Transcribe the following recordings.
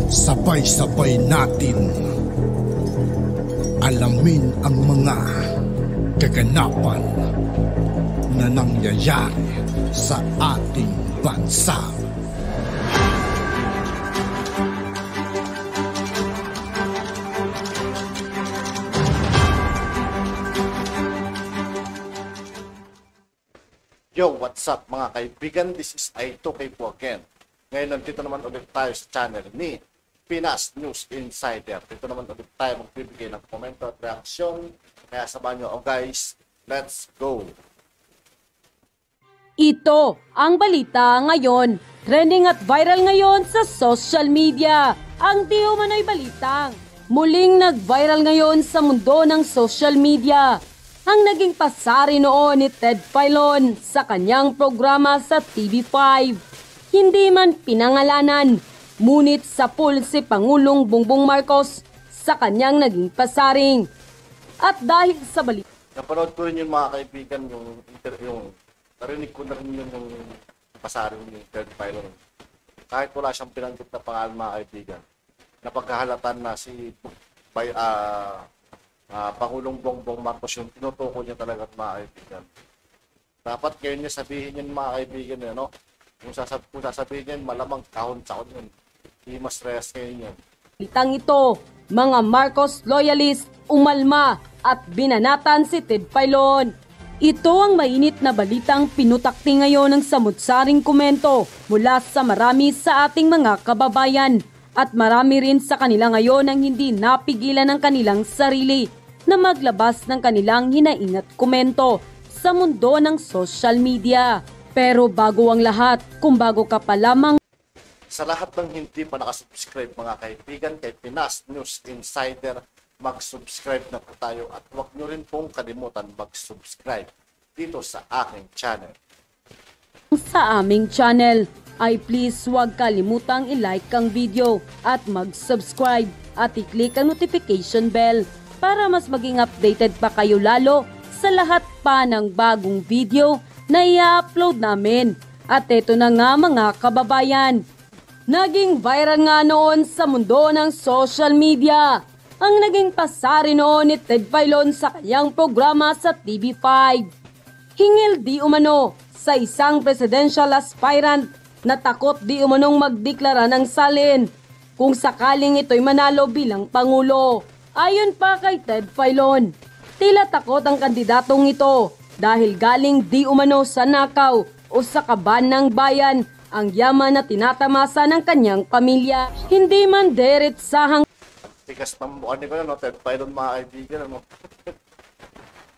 Sabay-sabay natin alamin ang mga kaganapan na nangyayari sa ating bansa. Yo, what's up mga kaibigan? This is I2K po again. Ngayon nandito naman ulit tayo sa channel ni Pinas News Insider. Dito naman ulit tayo magbibigay ng komento at reaksyon. Kaya sabahan nyo, guys, let's go! Ito ang balita ngayon. Trending at viral ngayon sa social media. Ang di umano'y balitang muling nag-viral ngayon sa mundo ng social media. Ang naging pasari noon ni Ted Filon sa kanyang programa sa TV5. Hindi man pinangalanan, ngunit sa pool si Pangulong Bongbong Marcos sa kanyang naging pasaring. At dahil sa balita, napanood ko rin yung mga kaibigan, yung narinig ko na rin yung pasaring ni Ted Filon. Kahit wala siyang pinanggit na pangalan mga kaibigan, napagkahalatan na si Pangulong Bongbong Marcos yung tinutukoy niya talaga at mga kaibigan. Dapat ngayon niya sabihin yun mga kaibigan, no? Kung sasabihin niya, malamang kahon-sakon yun. Himas Reyes ngayon yun. Balitang ito, mga Marcos loyalist umalma at binanatan si Ted Filon. Ito ang mainit na balitang pinutakti ngayon ng samut-saring komento mula sa marami sa ating mga kababayan. At marami rin sa kanila ngayon ang hindi napigilan ng kanilang sarili na maglabas ng kanilang hinaing at komento sa mundo ng social media. Pero bago ang lahat, kung bago ka pa lamang, sa lahat ng hindi pa nakasubscribe mga kaibigan kay Pinas News Insider, mag-subscribe na po tayo at huwag nyo rin pong kalimutan mag-subscribe dito sa aking channel. Sa aming channel ay please huwag kalimutang i-like ang video at mag-subscribe at i-click ang notification bell para mas maging updated pa kayo lalo sa lahat pa ng bagong video na i-upload namin. At ito na nga mga kababayan, naging viral nga noon sa mundo ng social media ang naging pasari noon ni Ted Filon sa kanyang programa sa TV5. Hingil di umano sa isang presidential aspirant na takot di umanong magdeklara ng salin kung sakaling ito'y manalo bilang Pangulo. Ayon pa kay Ted Filon, tila takot ang kandidatong ito dahil galing di umano sa nakaw o sa kaban ng bayan ang yaman na tinatamasa ng kanyang pamilya. Hindi man diretsahang tigas ng mukha ni ko na, Ted Filon mga kaibigan.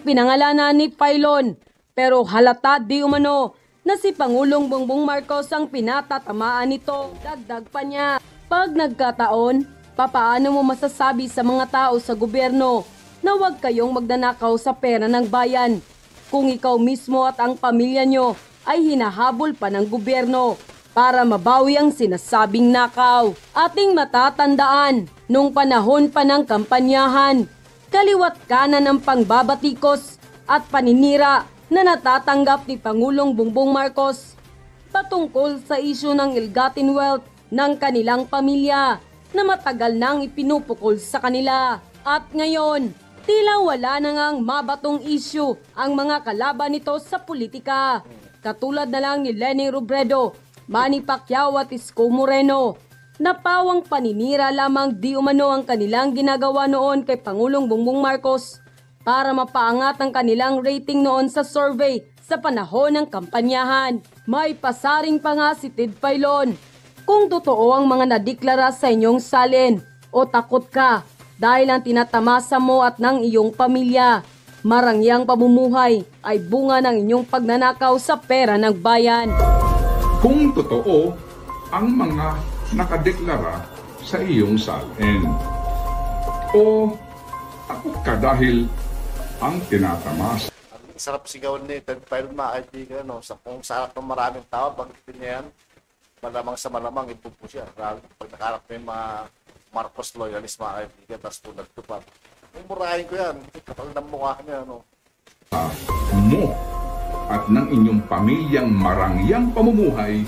pinangalanan ni Filon, pero halata di umano na si Pangulong Bongbong Marcos ang pinatatamaan nito. Dagdag pa niya, pag nagkataon, papaano mo masasabi sa mga tao sa gobyerno na huwag kayong magnanakaw sa pera ng bayan kung ikaw mismo at ang pamilya nyo ay hinahabol pa ng gobyerno para mabawi ang sinasabing nakaw. Ating matatandaan, nung panahon pa ng kampanyahan, kaliwat kanan ng pangbabatikos at paninira na natatanggap ni Pangulong Bongbong Marcos patungkol sa isyu ng ill-gotten wealth ng kanilang pamilya na matagal nang ipinupukol sa kanila. At ngayon, tila wala na ngang mabatong isyu ang mga kalaban nito sa politika. Katulad na lang ni Leni Robredo, Manny Pacquiao at Isko Moreno, na pawang paninira lamang di umano ang kanilang ginagawa noon kay Pangulong Bongbong Marcos para mapaangat ang kanilang rating noon sa survey sa panahon ng kampanyahan. May pasaring pa nga si Ted Filon. Kung totoo ang mga nadeklara sa inyong salin o takot ka dahil ang tinatamasa mo at ng iyong pamilya, marangyang pamumuhay ay bunga ng inyong pagnanakaw sa pera ng bayan. Kung totoo ang mga nakadeklara sa iyong salin o takot ka dahil ang tinatamas. Ang sarap sigawan ni Ted Filon mga kaibigan, no? Kung sa harap ng maraming tao, bakit niya yan? Malamang sa malamang, ipupo siya. Pag nakarap ng mga Marcos loyalist mga kaibigan, tapos tulad tupad. Murahin ko yan, kapag ng mukha niya, no? Mo at ng inyong pamilyang marangyang pamumuhay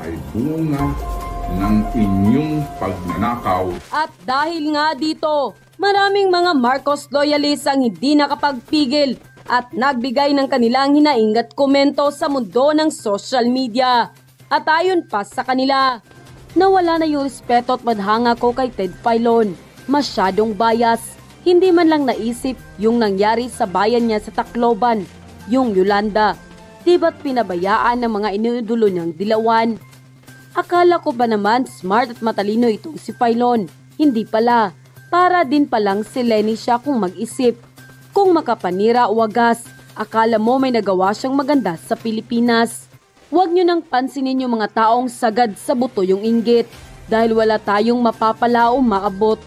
ay bunga ng inyong pagnanakaw. At dahil nga dito, maraming mga Marcos loyalists ang hindi nakapagpigil at nagbigay ng kanilang hinaing at komento sa mundo ng social media. At ayon pa sa kanila, nawala na yung respeto at madhanga ko kay Ted Filon. Masyadong bias. Hindi man lang naisip yung nangyari sa bayan niya sa Tacloban, yung Yolanda. Di ba't pinabayaan ng mga iniidolo niyang dilawan? Akala ko ba naman smart at matalino itong si Filon? Hindi pala. Para din palang si Lenny siya kung mag-isip. Kung makapanira o wagas, akala mo may nagawa siyang maganda sa Pilipinas. Huwag niyo nang pansinin yung mga taong sagad sa buto yung inggit dahil wala tayong mapapala o maabot.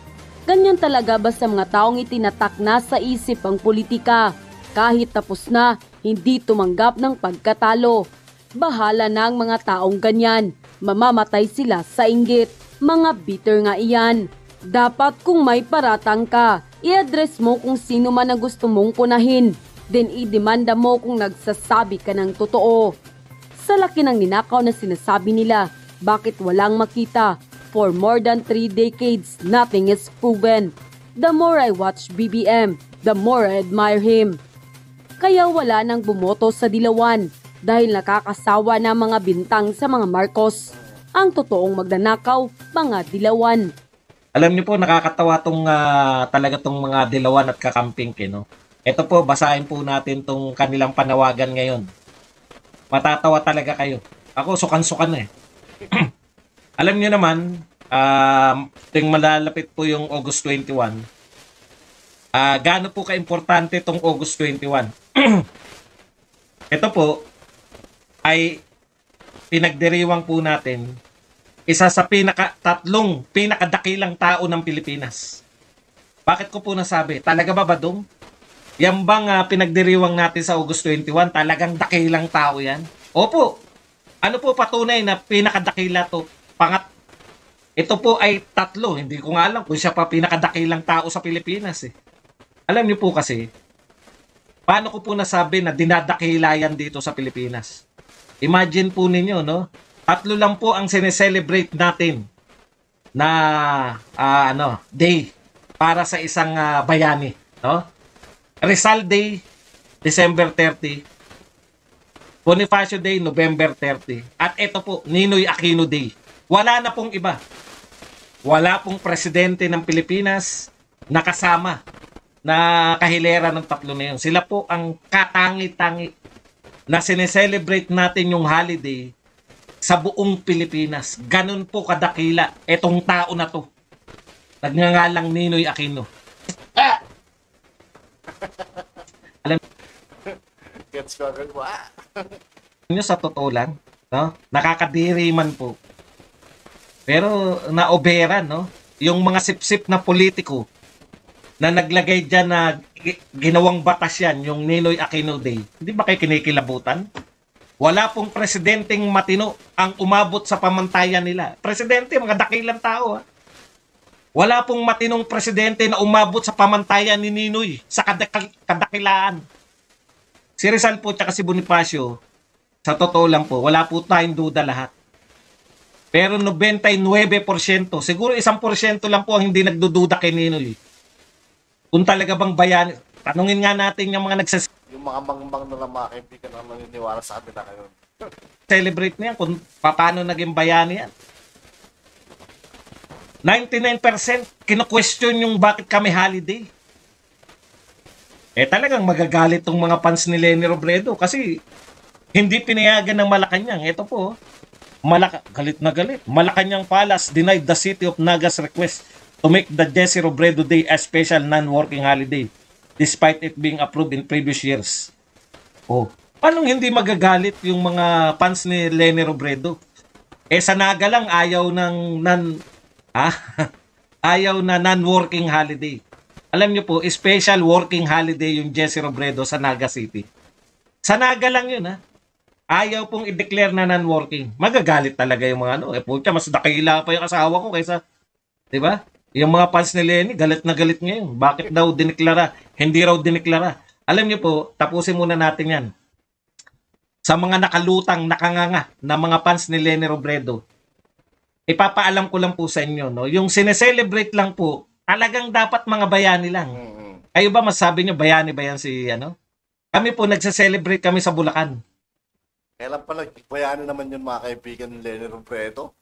Ganyan talaga ba sa mga taong itinatak na sa isip ang politika? Kahit tapos na, hindi tumanggap ng pagkatalo. Bahala na ang mga taong ganyan. Mamamatay sila sa inggit. Mga bitter nga iyan. Dapat kung may paratang ka, i-address mo kung sino man ang gusto mong punahin. Then i-demanda mo kung nagsasabi ka ng totoo. Sa laki ng ninakaw na sinasabi nila, bakit walang makita? For more than 3 decades, nothing is proven. The more I watch BBM, the more I admire him. Kaya wala nang bumoto sa dilawan dahil nakakasawa na mga bintang sa mga Marcos. Ang totoong magnanakaw, mga dilawan. Alam niyo po, nakakatawa talaga tong mga dilawan at kakamping, no? Ito po, basahin po natin tong kanilang panawagan ngayon. Matatawa talaga kayo. Ako, sukan-sukan na eh. Alam niyo naman, ting malalapit po yung August 21. Gaano po ka-importante itong August 21? Ito po ay pinagdiriwang po natin isa sa tatlong pinakadakilang tao ng Pilipinas. Bakit ko po nasabi? Talaga ba, Badong? Yan bang pinagdiriwang natin sa August 21? Talagang dakilang tao yan? Opo. Ano po patunay na pinakadakila to? Ito po ay tatlo. Hindi ko nga alam kung siya pa pinakadakilang tao sa Pilipinas eh. Alam niyo po kasi, paano ko po nasabi na dinadakila yan dito sa Pilipinas? Imagine po ninyo, no? Tatlo lang po ang sineselebrate natin na day para sa isang bayani, no? Rizal Day, December 30. Bonifacio Day, November 30. At ito po, Ninoy Aquino Day. Wala na pong iba. Wala pong presidente ng Pilipinas na kasama na kahilera ng tatlo na yun. Sila po ang katangi-tangi na sineselebrate natin yung holiday sa buong Pilipinas. Ganun po kadakila etong tao na to. Nagngangalang Ninoy Aquino. Alam Gets ko agad mo. niyo sa totoo lang, no? Nakakadiri man po. Pero naoberan, no? Yung mga sip-sip na politiko na naglagay dyan na ginawang batas yan, yung Ninoy Aquino Day. Hindi ba kayo kinikilabutan? Wala pong presidenteng matino ang umabot sa pamantayan nila. Presidente, mga dakilang tao, ha? Wala pong matinong presidente na umabot sa pamantayan ni Ninoy sa kadakilaan. Si Rizal po at si Bonifacio, sa totoo lang po, wala po tayong duda lahat. Pero 99%, siguro 1% lang po ang hindi nagdududa kay Ninoy. Kung talaga bang bayani, tanungin nga natin yung mga Yung mga mangmang na mga kaibigan na naniniwala sa atin na ngayon. celebrate na yan, kung paano naging bayani yan. 99% kino-question yung bakit kami holiday. Talagang magagalit tong mga fans ni Leni Robredo kasi hindi pinayagan ng Malacanang. Ito po, galit na galit. Malacanang Palace denied the City of Naga's request to make the Jesse Robredo Day a special non-working holiday despite it being approved in previous years. Paano hindi magagalit yung mga fans ni Leni Robredo? Sa Naga lang ayaw ayaw na non-working holiday. Alam niyo po, special working holiday yung Jesse Robredo sa Naga City. Sa Naga lang yun, ha? Ayaw pong i-declare na non-working. Magagalit talaga yung mga pucha, mas dakila pa yung asawa ko kaysa, di ba? Yung mga fans ni Lenny, galit na galit ngayon. Bakit daw diniklara? Hindi raw diniklara. Alam niyo po, tapusin muna natin yan. Sa mga nakalutang, nakanganga na mga fans ni Leni Robredo, ipapaalam ko lang po sa inyo, no? Yung sineselebrate lang po, talagang dapat mga bayani lang. Kayo ba masasabi nyo, bayani ba yan si, ano? Kami po, nagse-celebrate kami sa Bulacan. Kailan pa naging bayani naman yun mga kaibigan ni Lenny Robredo?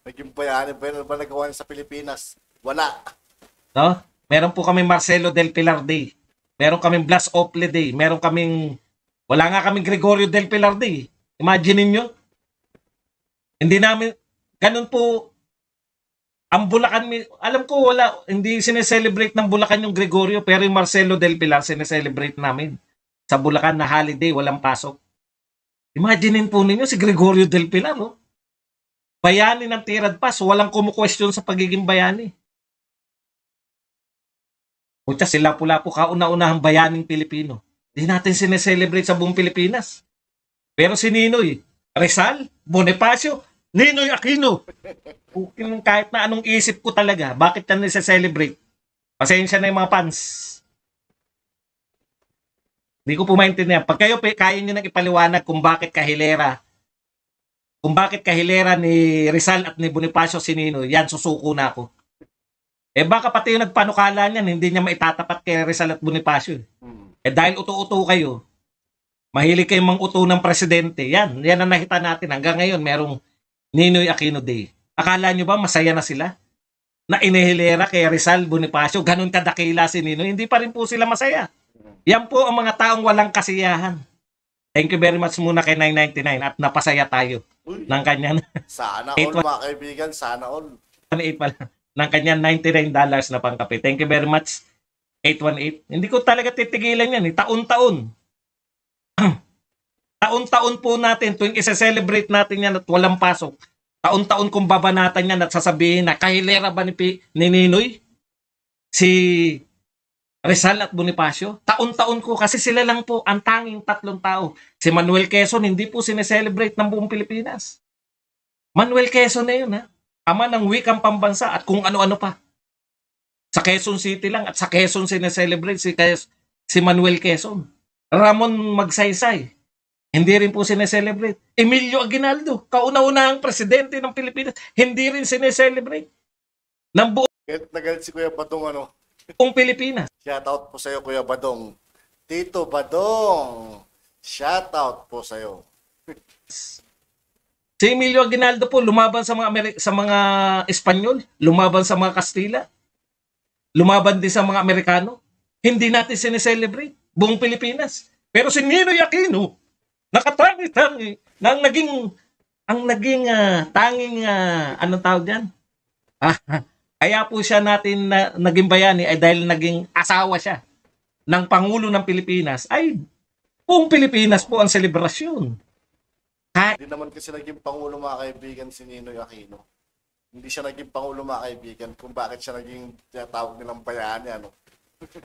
Naging bayani ba yun? Ano ba nagawa niya sa Pilipinas? Wala. No? Meron po kami Marcelo del Pilar Day. Meron kaming Blas Ople Day. Meron kaming, wala nga kaming Gregorio del Pilar Day. Imagine niyo. Hindi namin, ganun po, ang Bulacan, alam ko wala, hindi sineselebrate ng Bulacan yung Gregorio, pero yung Marcelo del Pilar sineselebrate namin. Sa Bulacan na holiday, walang pasok. Imaginin po ninyo si Gregorio del Pilar, no? Bayani ng tirad pass, walang kumu-question sa pagiging bayani. Pucha, sila pula po kauna-unahang bayaning Pilipino. Hindi natin sineselebrate sa buong Pilipinas. Pero si Ninoy, Rizal, Bonifacio, Ninoy Aquino. Kahit na anong isip ko talaga, bakit yan nisa-celebrate? Pasensya na yung mga fans. Hindi ko po maintindihan. Pag kayo kaya nyo nang ipaliwanag kung bakit kahilera ni Rizal at ni Bonifacio si Ninoy, yan, susuko na ako. Eh baka pati yung nagpanukala niyan, hindi niya maitatapat kay Rizal at Bonifacio. Eh dahil uto-uto kayo, mahilig kayong mang-uto ng presidente, yan ang nakita natin. Hanggang ngayon, merong Ninoy Aquino Day. Akala nyo ba masaya na sila? Na inihilera kay Rizal, Bonifacio, ganun kadakila si Ninoy, hindi pa rin po sila masaya. Yan po ang mga taong walang kasiyahan. Thank you very much muna kay 999 at napasaya tayo ng kanyang Sana all mga kaibigan, sana all. 8 pala, ng kanyang $99 na pangkape. Thank you very much, 818. Hindi ko talaga titigilan yan. Taon-taon. Taon-taon po natin, tuwing isa-celebrate natin yan at walang pasok, taon-taon kong babanatan yan at sasabihin na kahilera ba ni Ninoy? Si Rizal at Bonifacio? Taon-taon ko kasi sila lang po ang tanging tatlong tao. Si Manuel Quezon, hindi po sineselebrate ng buong Pilipinas. Manuel Quezon na yun, ha? Ama ng wikang pambansa at kung ano-ano pa. Sa Quezon City lang at sa Quezon sineselebrate si Manuel Quezon. Ramon Magsaysay, hindi rin po sineselebrate. Emilio Aguinaldo, kauna-unahang presidente ng Pilipinas, hindi rin sineselebrate ng Kahit nagalit si Kuya Badong buong Pilipinas. Shoutout po sa iyo Kuya Badong. Tito Badong. Shoutout po sa iyo. Si Emilio Aguinaldo po lumaban sa mga Espanyol, lumaban sa mga Kastila, lumaban din sa mga Amerikano. Hindi natin sineselebrate buong Pilipinas. Pero si Ninoy Aquino, nakatangi-tangi na ang naging tanging anong tawag diyan? Kaya po siya natin naging bayani ay dahil naging asawa siya ng Pangulo ng Pilipinas. Ay buong Pilipinas po ang selebrasyon. Hindi naman kasi naging Pangulo mga kaibigan si Ninoy Aquino. Hindi siya naging Pangulo mga kaibigan kung bakit siya naging tinatawag nilang bayani.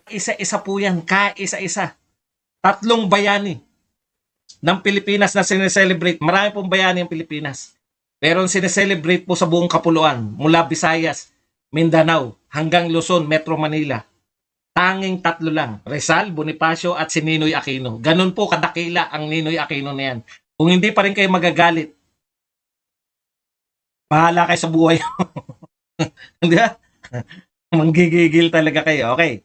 Isa-isa po yan, kaisa-isa. 3 bayani ng Pilipinas na sineselebrate. Marami pong bayani ang Pilipinas. Pero ang sineselebrate po sa buong kapuluan, mula Visayas, Mindanao, hanggang Luzon, Metro Manila. Tanging 3 lang. Rizal, Bonifacio at si Ninoy Aquino. Ganun po kadakila ang Ninoy Aquino na yan. Kung hindi pa rin kayo magagalit, bahala kayo sa buhay. Hindi ba? Manggigigil talaga kayo. Okay.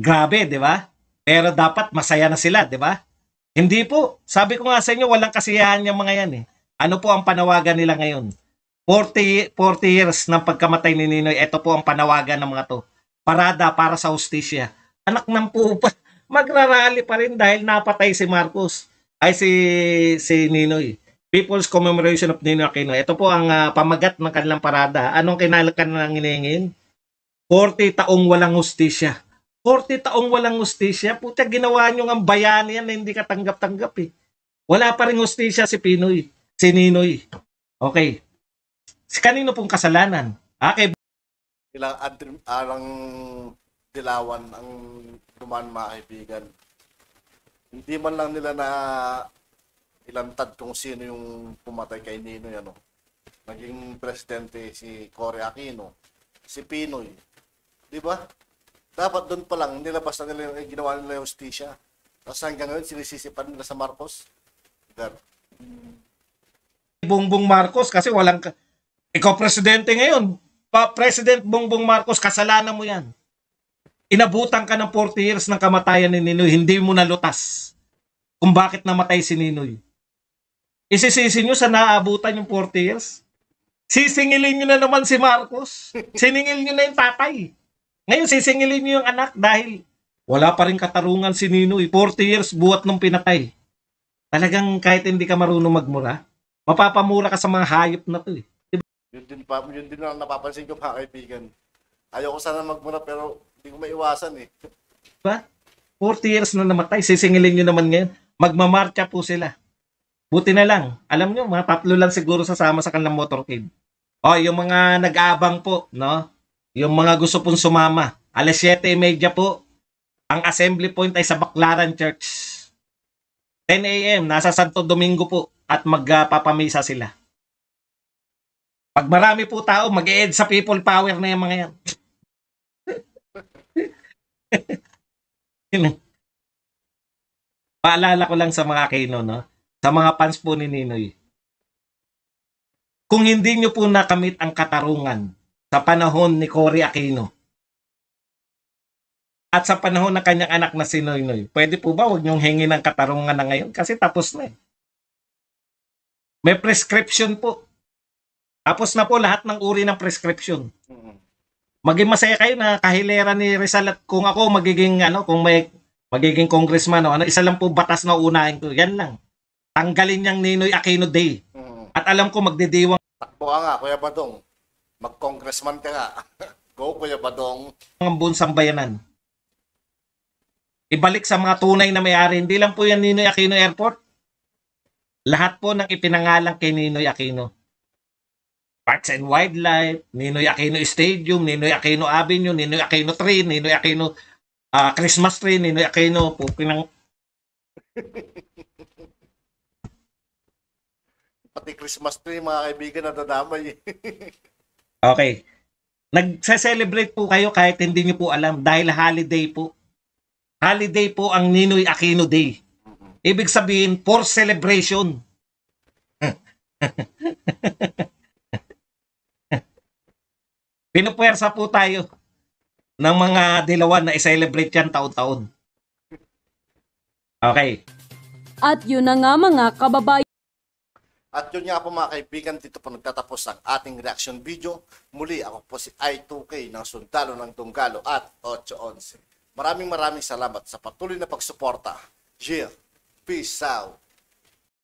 Grabe, di ba? Pero dapat masaya na sila, di ba? Hindi po. Sabi ko nga sa inyo, walang kasiyahan yung mga yan eh. Ano po ang panawagan nila ngayon? 40 years ng pagkamatay ni Ninoy, ito po ang panawagan ng mga to. Parada para sa hustisya. Anak ng pupa, magrarally pa rin dahil napatay si Marcos. Ay si Ninoy. People's Commemoration of Ninoy Aquino. Ito po ang pamagat ng kanilang parada. Anong kanilang hinihingin? 40 taong walang hustisya. 40 taong walang hustisya. Puta, ginawa nyo ang bayani yan na hindi ka tanggap-tanggap eh. Wala pa rin hustisya si Ninoy. Okay. Kanino pong kasalanan? Okay. Ilang dilawan ang dumaan mga kaibigan. Hindi man lang nila na ilantad kung sino yung pumatay kay Ninoy. Naging presidente si Cory Aquino, si Pinoy. Di ba? Dapat doon pa lang nilabas na nila yung ginawa nila yung hustisya. Tapos hanggang ngayon sinisisipan nila sa Marcos. Bongbong Marcos kasi ikaw presidente ngayon. President Bongbong Marcos, kasalanan mo yan. Inabutan ka ng 40 years ng kamatayan ni Ninoy, hindi mo nalutas kung bakit namatay si Ninoy. Isisisi nyo sa naabutan yung 40 years? Sisingilin nyo na naman si Marcos. Siningil nyo na yung tatay. Ngayon sisingilin nyo yung anak dahil wala pa rin katarungan si Ninoy. 40 years buhat nung pinatay. Talagang kahit hindi ka marunong magmura, mapapamura ka sa mga hayop na to eh. Yun din lang napapansin ko mga kaibigan. Ayoko sana magmuna pero hindi ko maiwasan eh. Diba? 40 years na namatay, sisingilin nyo naman ngayon. Magmamarcha po sila. Buti na lang. Alam nyo, mga 3 lang siguro sasama sa kanilang motorcade. O, yung mga nag-aabang po, no? Yung mga gusto pong sumama. 7:30 po. Ang assembly point ay sa Baclaran Church. 10 a.m. Nasa Santo Domingo po. At magpapamisa sila. Pag marami po tao, mag-e-ed sa people power na yung mga yan. Paalala ko lang sa mga Aquino, no? Sa mga fans po ni Ninoy. Kung hindi nyo po nakamit ang katarungan sa panahon ni Cory Aquino at sa panahon ng kanyang anak na si Noynoy, pwede po ba huwag nyong hingin ng katarungan na ngayon? Kasi tapos na eh. May prescription po. Tapos na po lahat ng uri ng prescription. Maging masaya kayo na kahilera ni Rizal at kung ako kung may magiging congressman isa lang po batas na unahin ko. Yan lang. Tanggalin niyang Ninoy Aquino Day. At alam ko magdidiwang Takbo ka nga, Kuya Badong. Mag-congressman ka nga. Go, Kuya Badong. ang buong sambayanan. Ibalik sa mga tunay na may-ari. Hindi lang po yan Ninoy Aquino Airport. Lahat po ng ipinangalang kay Ninoy Aquino. Parks and Wildlife, Ninoy Aquino Stadium, Ninoy Aquino Avenue, Ninoy Aquino Tree, Ninoy Aquino Christmas Tree, Ninoy Aquino Pati Christmas tree, mga kaibigan, nadadamay. Okay. Nagse-celebrate po kayo kahit hindi nyo po alam dahil holiday po. Holiday po ang Ninoy Aquino Day. Ibig sabihin, for celebration. Pinupuwersa po tayo ng mga dilawan na i-celebrate yan taon-taon. Okay. At yun na nga mga kababayan. At yun nga po mga kaibigan, dito po nagtatapos ang ating reaction video. Muli, ako po si I2K ng Sundalo ng Tunggalo at 811. Maraming salamat sa patuloy na pagsuporta. Yeah, peace out.